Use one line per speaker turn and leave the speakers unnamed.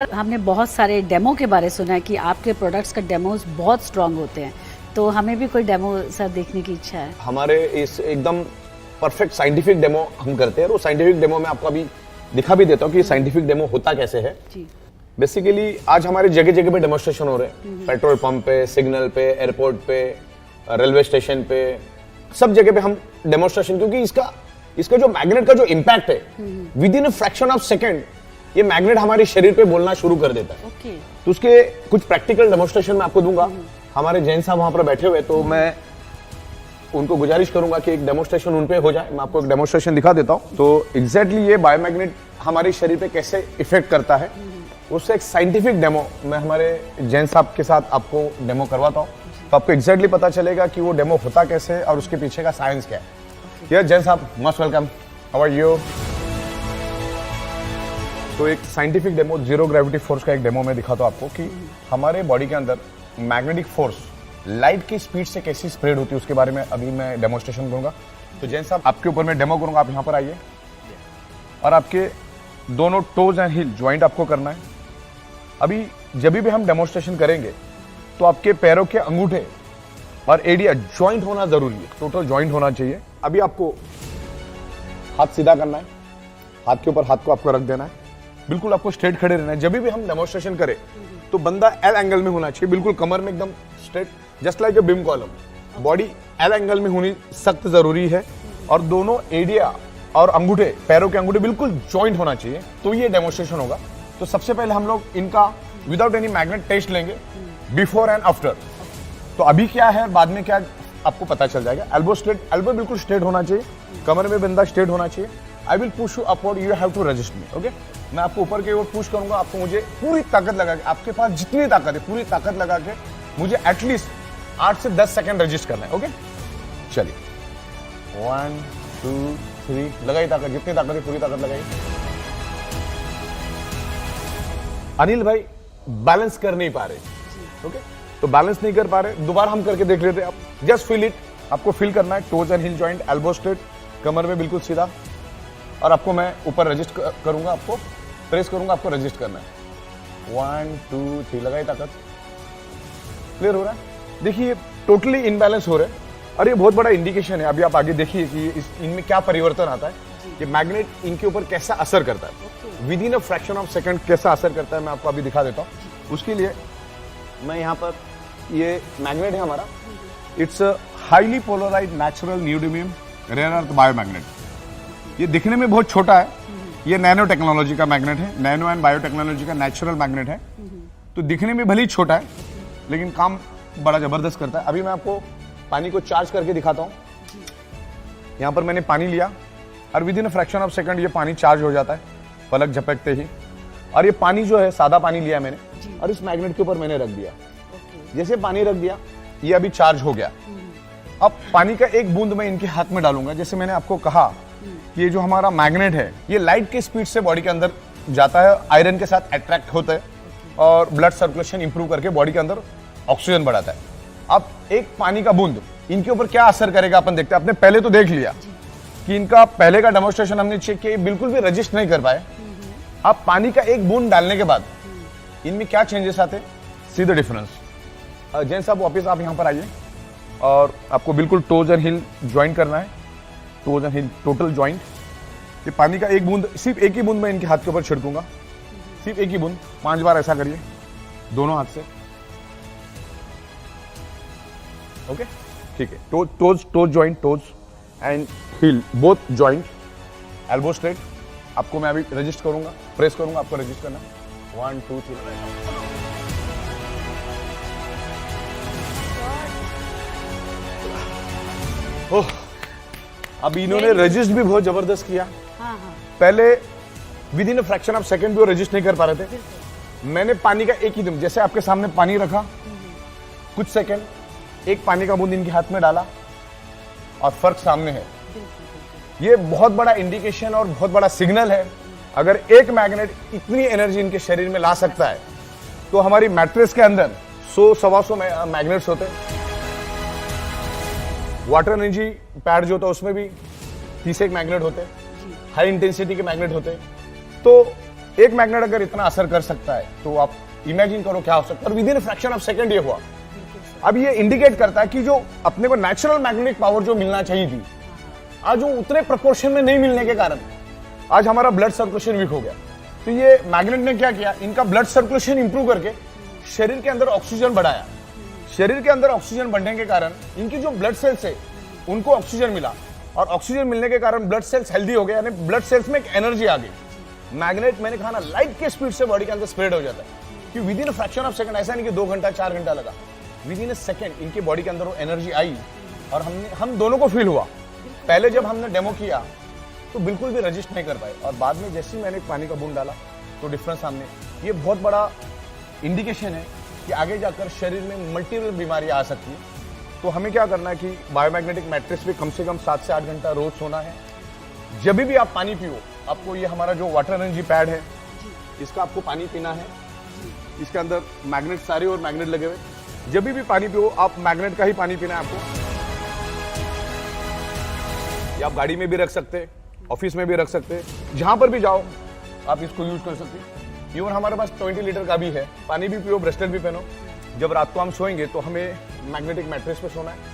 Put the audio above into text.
हमने बहुत सारे डेमो के बारे सुना है कि आपके प्रोडक्ट्स का डेमोज बहुत स्ट्रांग होते हैं, तो हमें भी कोई डेमो सर देखने की इच्छा है।
हमारे इस एकदम परफेक्ट साइंटिफिक डेमो हम करते हैं और वो साइंटिफिक डेमो में आपको अभी दिखा भी देता हूँ कि साइंटिफिक डेमो होता कैसे है।
जी।
बेसिकली आज हमारे जगह जगह पे डेमोस्ट्रेशन हो रहे हैं, पेट्रोल पंप पे, सिग्नल पे, एयरपोर्ट पे, रेलवे स्टेशन पे, सब जगह पे हम डेमोस्ट्रेशन, क्योंकि इसका जो मैग्नेट का जो इम्पैक्ट है with in a fraction of second ये मैग्नेट हमारे शरीर पे बोलना शुरू कर देता है।
ओके।
तो उसके कुछ प्रैक्टिकल डेमोस्ट्रेशन मैं आपको दूंगा। हमारे जैन साहब वहां पर बैठे हुए, तो मैं उनको गुजारिश करूंगा कि एक डेमोस्ट्रेशन उन पे हो जाए। मैं आपको एक डेमोस्ट्रेशन दिखा देता हूं। तो एग्जैक्टली ये बायोमैग्नेट हमारे शरीर पे कैसे इफेक्ट करता है उससे एक साइंटिफिक डेमो मैं हमारे जैन साहब के साथ आपको डेमो करवाता हूँ। तो आपको एग्जैक्टली पता चलेगा कि वो डेमो होता कैसे है और उसके पीछे का साइंस क्या है। जैन साहब most welcome, how are you. तो एक scientific demo, zero gravity force का एक डेमो मैं दिखाता हूं आपको कि हमारे बॉडी के अंदर मैग्नेटिक फोर्स लाइट की स्पीड से कैसी स्प्रेड होती है उसके बारे में अभी मैं डेमोस्ट्रेशन करूंगा। तो जैन साहब आपके ऊपर मैं डेमो करूंगा, आप यहां पर आइए और आपके दोनों टोज एंड हिल ज्वाइंट आपको करना है। अभी जब भी हम डेमोस्ट्रेशन करेंगे तो आपके पैरों के अंगूठे और एडिया ज्वाइंट होना जरूरी है, टोटल ज्वाइंट होना चाहिए। अभी आपको हाथ सीधा करना है, हाथ के ऊपर हाथ को आपको रख देना है, बिल्कुल आपको स्ट्रेट खड़े रहना है। जब भी हम डेमोस्ट्रेशन करें तो बंदा एल एंगल में होना चाहिए, बिल्कुल कमर में एकदम straight, just like a beam column. Body L angle में होनी सख्त जरूरी है और दोनों एडिया और अंगूठे, पैरों के अंगूठे बिल्कुल जॉइंट होना चाहिए, तो ये डेमोस्ट्रेशन होगा। तो सबसे पहले हम लोग इनका विदाउट एनी मैग्नेट टेस्ट लेंगे, बिफोर एंड आफ्टर। तो अभी क्या है बाद में क्या आपको पता चल जाएगा। एल्बो स्ट्रेट, एल्बो बिल्कुल स्ट्रेट होना चाहिए, कमर में बंदा स्ट्रेट होना चाहिए। I will push you upward, you have to resist me. Okay, मैं आपको ऊपर की ओर पुश करूंगा, आपको मुझे पूरी ताकत लगा के, आपके पास जितनी ताकत है पूरी ताकत लगा के मुझे एटलीस्ट 8 से 10 सेकंड रजिस्ट करना है। ओके, चलिए 1 2 3 लगाई ताकत, जितनी ताकत है पूरी ताकत लगाई। अनिल भाई बैलेंस कर नहीं पा रहे, ओके, तो बैलेंस नहीं कर पा रहे, दोबारा हम करके देख लेते हैं। आप जस्ट फील इट, आपको फील करना है toes and heel joint, elbow straight, कमर में बिल्कुल सीधा, और आपको मैं ऊपर रजिस्ट करूंगा, आपको प्रेस करूंगा, आपको रजिस्ट करना है। 1 2 3 लगाई ताकत। क्लियर हो रहा है? देखिए टोटली इनबैलेंस हो रहे हैं और ये बहुत बड़ा इंडिकेशन है। अभी आप आगे देखिए कि इनमें क्या परिवर्तन आता है, कि मैग्नेट इनके ऊपर कैसा असर करता है, with in a fraction of second कैसा असर करता है, मैं आपको अभी दिखा देता हूँ। उसके लिए मैं यहाँ पर, ये मैग्नेट है हमारा, it's highly polarised natural neodymium rare earth biomagnet. ये दिखने में बहुत छोटा है, ये नैनो टेक्नोलॉजी का मैग्नेट है, नैनो एंड बायोटेक्नोलॉजी का नेचुरल मैग्नेट है। तो दिखने में भले ही छोटा है लेकिन काम बड़ा जबरदस्त करता है। अभी मैं आपको पानी को चार्ज करके दिखाता हूँ। यहाँ पर मैंने पानी लिया और with in a fraction of second ये पानी चार्ज हो जाता है पलक झपकते ही। और ये पानी जो है सादा पानी लिया मैंने और इस मैग्नेट के ऊपर मैंने रख दिया। जैसे पानी रख दिया ये अभी चार्ज हो गया। अब पानी का एक बूंद मैं इनके हाथ में डालूंगा। जैसे मैंने आपको कहा ये जो हमारा मैग्नेट है ये लाइट के स्पीड से बॉडी के अंदर जाता है, आयरन के साथ अट्रैक्ट होता है और ब्लड सर्कुलेशन इंप्रूव करके बॉडी के अंदर ऑक्सीजन बढ़ाता है। अब एक पानी का बूंद इनके ऊपर क्या असर करेगा अपन देखते हैं। आपने पहले तो देख लिया कि इनका पहले का डेमोस्ट्रेशन हमने चेक किया, बिल्कुल भी रजिस्ट नहीं कर पाए। अब पानी का एक बूंद डालने के बाद इनमें क्या चेंजेस आते, सी द डिफरेंस। जैन साहब वापिस आप यहाँ पर आइए और आपको बिल्कुल टोज एंड हिल ज्वाइंट करना है, toes and hill total joint. ये पानी का एक बूंद, सिर्फ एक ही बूंद मैं इनके हाथ के ऊपर छिड़कूंगा, सिर्फ एक ही बूंद। 5 बार ऐसा करिए दोनों हाथ से। ओके, ठीक है। Toes joint, toes and hill both joint, elbow straight. आपको मैं अभी रजिस्ट करूंगा, प्रेस करूंगा, आपको रजिस्ट करना। 1 2 3। ओह, अब इन्होंने रजिस्ट भी बहुत जबरदस्त किया। पहले with in a fraction of second भी वो रजिस्ट नहीं कर पा रहे थे। मैंने पानी का एक ही दम, जैसे आपके सामने पानी रखा, कुछ सेकंड, एक पानी का बूंद इनके हाथ में डाला और फर्क सामने है। ये बहुत बड़ा इंडिकेशन और बहुत बड़ा सिग्नल है। अगर एक मैग्नेट इतनी एनर्जी इनके शरीर में ला सकता है तो हमारी मैट्रेस के अंदर 100-125 मैग्नेट्स होते हैं। वाटर एनर्जी पैड जो होता है उसमें भी 30 मैग्नेट होते हैं, हाई इंटेंसिटी के मैग्नेट होते हैं। तो एक मैग्नेट अगर इतना असर कर सकता है तो आप इमेजिन करो क्या हो सकता है। और with in fraction of second ये हुआ। अब ये इंडिकेट करता है कि जो अपने को नेचुरल मैग्नेटिक पावर जो मिलना चाहिए थी, आज वो उतने प्रोपोर्शन में नहीं मिलने के कारण आज हमारा ब्लड सर्कुलेशन वीक हो गया। तो ये मैग्नेट ने क्या किया, इनका ब्लड सर्कुलेशन इंप्रूव करके शरीर के अंदर ऑक्सीजन बढ़ाया। शरीर के अंदर ऑक्सीजन बढ़ने के कारण इनकी जो ब्लड सेल्स है उनको ऑक्सीजन मिला, और ऑक्सीजन मिलने के कारण ब्लड सेल्स हेल्दी हो गए, यानी ब्लड सेल्स में एक एनर्जी आ गई। मैग्नेट मैंने कहा ना, लाइट के स्पीड से बॉडी के अंदर स्प्रेड हो जाता है कि with in fraction of second, ऐसा नहीं कि 2 घंटा 4 घंटा लगा, विद इन सेकंड इनकी बॉडी के अंदर वो एनर्जी आई और हम दोनों को फील हुआ। पहले जब हमने डेमो किया तो बिल्कुल भी रजिस्ट नहीं कर पाए, और बाद में जैसे ही मैंने पानी का बूंद डाला तो डिफरेंस सामने। ये बहुत बड़ा इंडिकेशन है कि आगे जाकर शरीर में मल्टीपल बीमारियां आ सकती हैं। तो हमें क्या करना है कि बायोमैग्नेटिक मैट्रेस पे कम से कम 7 से 8 घंटा रोज सोना है। जब भी आप पानी पियो, आपको ये हमारा जो वाटर एनर्जी पैड है इसका आपको पानी पीना है। इसके अंदर मैग्नेट सारे और मैग्नेट लगे हुए, जब भी पानी पियो आप मैग्नेट का ही पानी पीना है आपको। ये आप गाड़ी में भी रख सकते हैं, ऑफिस में भी रख सकते हैं, जहां पर भी जाओ आप इसको यूज कर सकते हैं। इवन हमारे पास 20 लीटर का भी है, पानी भी पियो, ब्रेसलेट भी पहनो। जब रात को हम सोएंगे तो हमें मैग्नेटिक मैट्रेस पे सोना है।